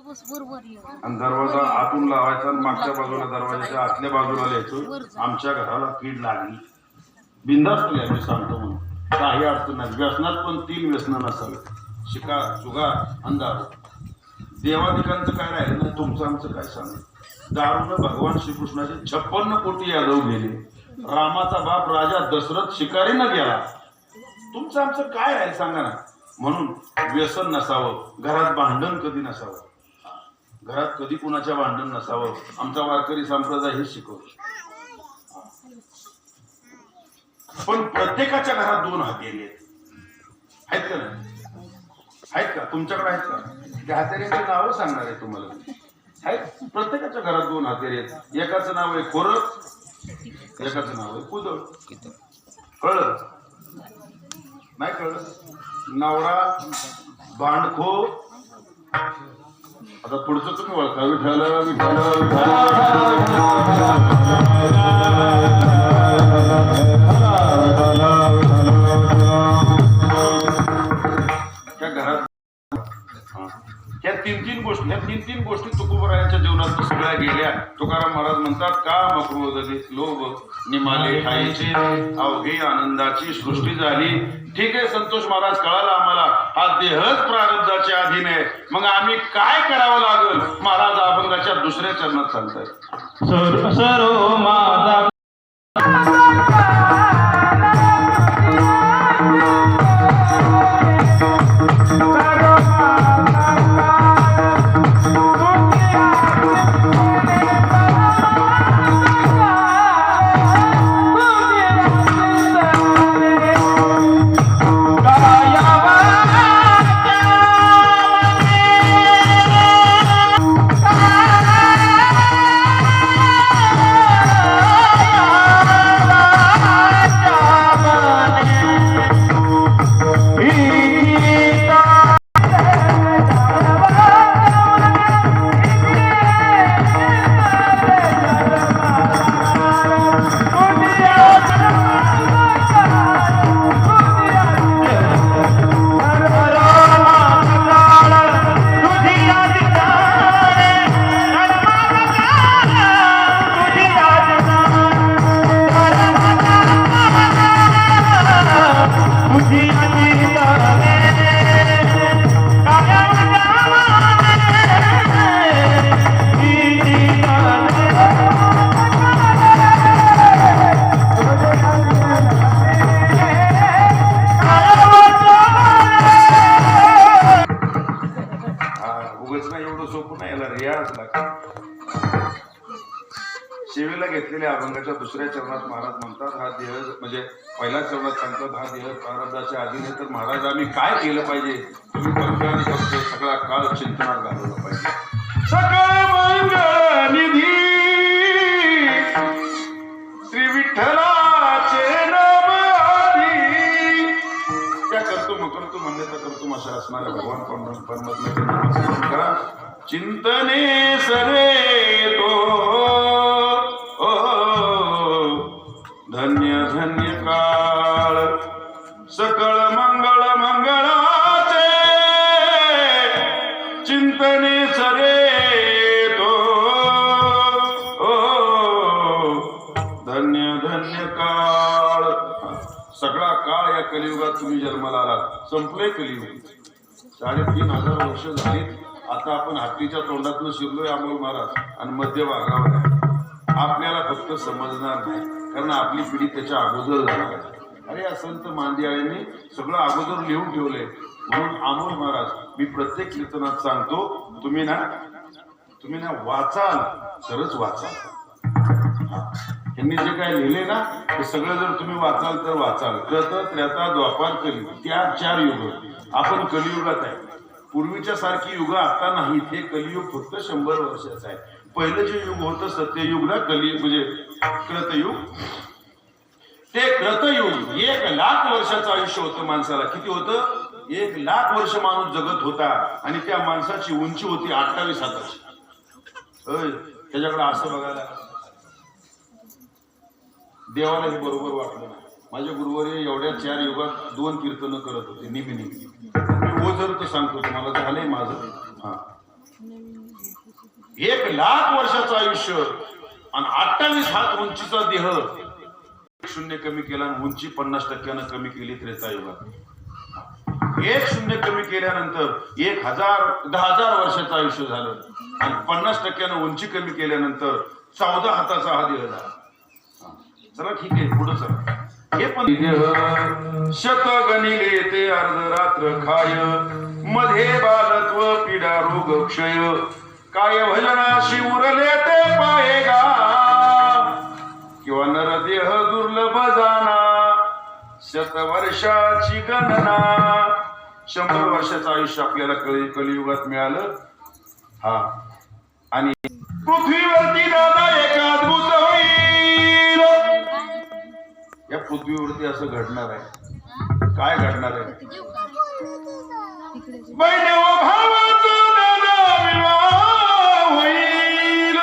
आणि दरवाजा आतून लावायचा आणि मागच्या बाजूला दरवाजाच्या आतल्या बाजूला लिहायचं आमच्या घराला कीड लागली. बिंदास्त लिहा, मी सांगतो म्हणून. काही अडचण नाही. व्यसनात पण 3 व्यसनं नसावी: शिकार, जुगार, अंधार. देवादिकांचं काय राहिलं नाही, तुमचं आमचं काय सांग. दारूनं भगवान श्रीकृष्णाचे 56 कोटी यादव गेले. रामाचा बाप राजा दशरथ शिकारीनं गेला. तुमचं आमचं काय राहील सांगा ना. म्हणून व्यसन नसावं, घरात भांडण कधी नसावं, घरात कधी कुणाच्या भांडण नसावं. आमचा वारकरी संप्रदाय हे शिकवतो. पण प्रत्येकाच्या घरात 2 हत्यारे आहेत का नाही? आहेत का? तुमच्याकडे आहेत का? त्या हत्याऱ्यांची नावं सांगणार आहे तुम्हाला. आहेत प्रत्येकाच्या घरात 2 हत्यारे आहेत. एकाचं नाव आहे खोरं, एकाचं नाव आहे कुदळ. कळलं नाही? कळलं? नावडा, भांडखो. आता पुढचं तुम्ही ओळखा. विठाला त्या घरात या 3 गोष्टी तुकोबरायांच्या जीवनात सगळ्या गेल्या. तुकाराम महाराज म्हणतात, काम क्रोध लोभ निमाले ठाईचे, अवघे आनंदाची सृष्टी झाली. ठीक आहे संतोष महाराज, कळालं आम्हाला, हा देहच प्रारब्धाच्या अधीन आहे. मग आम्ही काय करावं लागेल? महाराज अभंगाच्या 2ऱ्या चरणात सांगतात. सरो माझा शिवेला घेतलेल्या अभंगाच्या 2ऱ्या चरणात महाराज म्हणतात, हा देह म्हणजे पहिल्या चरणात सांगतात, हा देह प्रारब्धाच्या अधीन आहे. तर महाराज आम्ही काय केलं पाहिजे? तुम्ही मंगळ करतो सगळा काळ चिंतनात घालवला पाहिजे. सकळ मंगळ निधी श्री विठ्ठलाचे नाम आधी. त्या कर्तुम म्हणण्याचा कर्तुम अशा असणाऱ्या भगवान परमात्म्याचे नामस्मरण करा. चिंतने सरे तो धन्य धन्य काळ, सकळ मंगळ मंगळाचे चिंतने सरे तो धन्य धन्य काळ. सगळा काळ या कलियुगात तुम्ही जन्माला आलात. संपले कलियुग. 3500 वर्ष झाली. आता आपण हत्तीच्या तोंडातून शिरलोय अमोल महाराज आणि मध्य भागावर आहे. आपल्याला फक्त समजणार नाही, कारण आपली पिढी त्याच्या अगोदर झाली. अरे या संत मांदियाळ्यांनी सगळं अगोदर लिहून ठेवलंय. म्हणून अमोल महाराज, मी प्रत्येक कीर्तनात सांगतो, तुम्ही ना वाचाल तरच वाचाल. यांनी जे काय लिहिले ना ते सगळं जर तुम्ही वाचाल तर वाचाल. कृत त्रेता द्वापार कली, त्या 4 युग. आपण कलियुगात आहे. पूर्वीच्या सारखी युग आता नाही. हे कलियुग फक्त 100 वर्षाचं आहे. पहिलं जे युग होतं सत्ययुग ना, कलियुग म्हणजे कृतयुग, ते कृतयुग 1,00,000 वर्षाचं आयुष्य होतं माणसाला. किती होतं? 1,00,000 वर्ष माणूस जगत होता. आणि त्या माणसाची उंची होती 28 हाताची. त्याच्याकडे असं बघायला देवाला हे बरोबर वाटलं नाही. माझ्या गुरुवारी एवढ्या 4 युगात 2 कीर्तनं करत होते नेहमी. मी ओझर तर सांगतो तुम्हाला, झालंय माझं. हा 1,00,000 वर्षाचं आयुष्य आणि 28 हात उंचीचा देह, शून्य कमी केला आणि उंची 50% कमी केली त्रेतायुगात. एक शून्य कमी केल्यानंतर 10,000 वर्षाचं आयुष्य झालं आणि 50% उंची कमी केल्यानंतर 14 हाताचा हा देह झाला. चला ठीक आहे, पुढे चला. हे पण शत गणिले ते अर्धरात्र खाय, मध्ये बालत्व पीडा रोग क्षय, काय भजनाशी उरले ते पाहेगा, किंवा नरदेह दुर्लभ जाना, 100 वर्षाची गणना. 100 वर्षाचं आयुष्य आपल्याला कलियुगात मिळालं. हा, आणि पृथ्वीवरती दादा एक अद्भुत होईल. या पृथ्वीवरती असं घडणार आहे. काय घडणार आहे? वैष्णव भावाचा दादा विवाह होईल.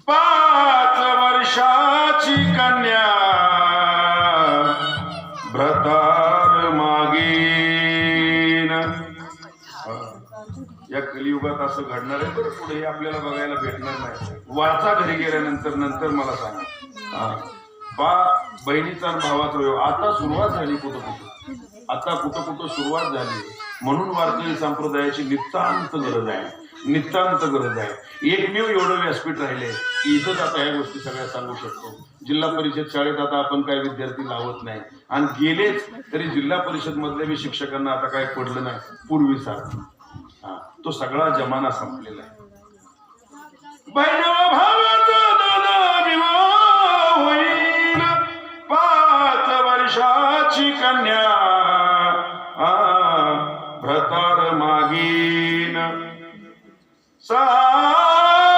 5 वर्षाची कन्या भ्रतार मागीन. या कलियुगात असं घडणार आहे. बरं, पुढे आपल्याला बघायला भेटणार नाही. वाचा घरी गेल्यानंतर मला सांगा. बहिणीचा आणि भावाचा विवाह आता सुरुवात झाली. कुठं सुरुवात झाली. म्हणून वारकरी संप्रदायाची नितांत गरज आहे. एकमेव एवढं व्यासपीठ राहिले की इथंच आता ह्या गोष्टी सगळ्या सांगू शकतो. जिल्हा परिषद शाळेत आता आपण काही विद्यार्थी लावत नाही, आणि गेलेच तरी जिल्हा परिषद मधल्या बी शिक्षकांना आता काय पडलं नाही पूर्वीसारखं. तो सगळा जमाना संपलेला आहे. बहिणव भावाचा दादा विवाह होईल. 5 वर्षाची कन्या भ्रतार मागीन. 6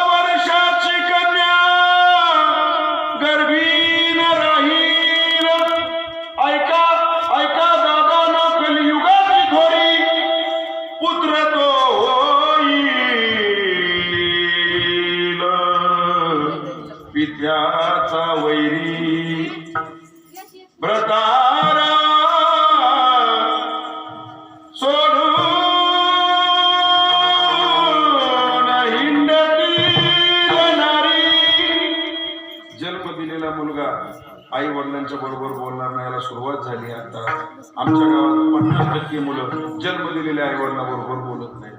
वर्षाची कन्या गर्भीन राहील. ऐका दादा ना कलियुगाची थोडी, पुत्र तो पित्याचा वैरी. भ्रतारा सोडून हिंडतील नारी. जन्म दिलेला मुलगा आई वडिलांच्या बरोबर बोलणार नाही, याला सुरुवात झाली. आता आमच्या गावात 50% मुलं जन्म दिलेल्या आई वडिलांबरोबर बोलत नाही.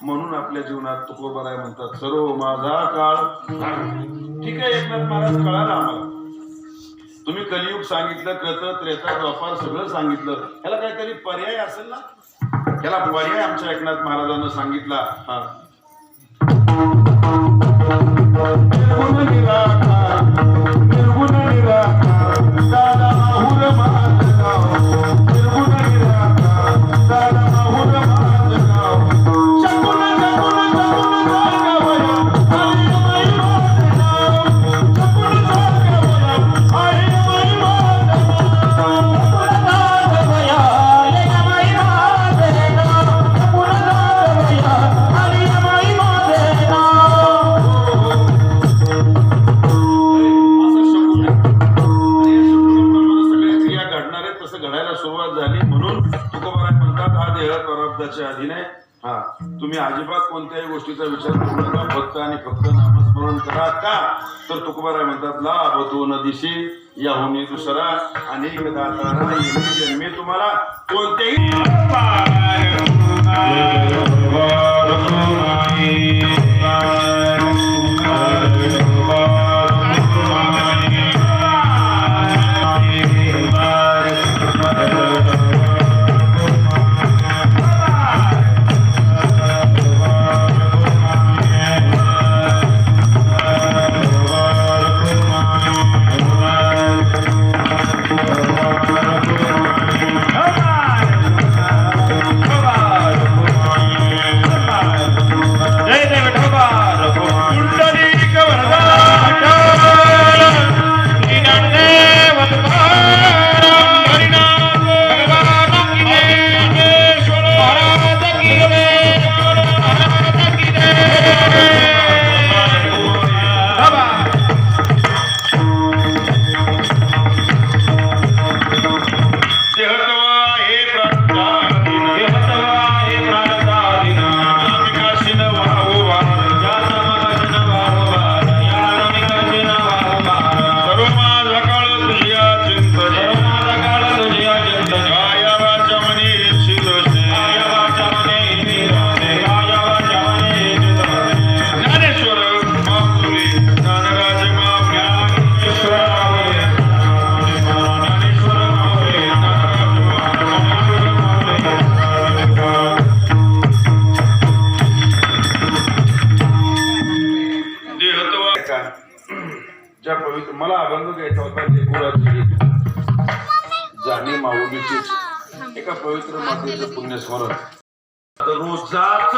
म्हणून आपल्या जीवनात तुकोबाराय म्हणतात, सर्व माझा काळ. ठीक आहे, एकनाथ महाराज कळाला आम्हाला. तुम्ही कलियुग सांगितलं, कृत त्रेता द्वापार सगळं सांगितलं. ह्याला काहीतरी पर्याय असेल ना? ह्याला पर्याय आमच्या एकनाथ महाराजांना सांगितला. निर्गुण निराकार दादा माहुर माझं नाव. निर्गुण निराकार दादा माहुर माझं नाव. शकून जागावया आई माई माझं नाव. शकून जागावया आई माई माझं नाव. जागावया आई माई माझं नाव. शकून जागावया आई माई माझं नाव. घडायला सुरुवात झाली. म्हणून तुकोबाराय म्हणतात, हा देह प्रारब्धाच्या अधीन आहे. तुम्ही अजिबात कोणत्याही गोष्टीचा विचार करू नका, फक्त आणि फक्त नामस्मरण करा. का तर तुकोबाराय म्हणतात, लाभ तो न दिशी याहुनी दुसरा अनेक दाता जन्मे तुम्हाला कोणत्याही. Come on! का ज्या पवित्र मला अभंग घ्यायचा होता लेकुळाची जाणी माऊलीचीच एका पवित्र मातेचं पुण्यस्मरण रोजाच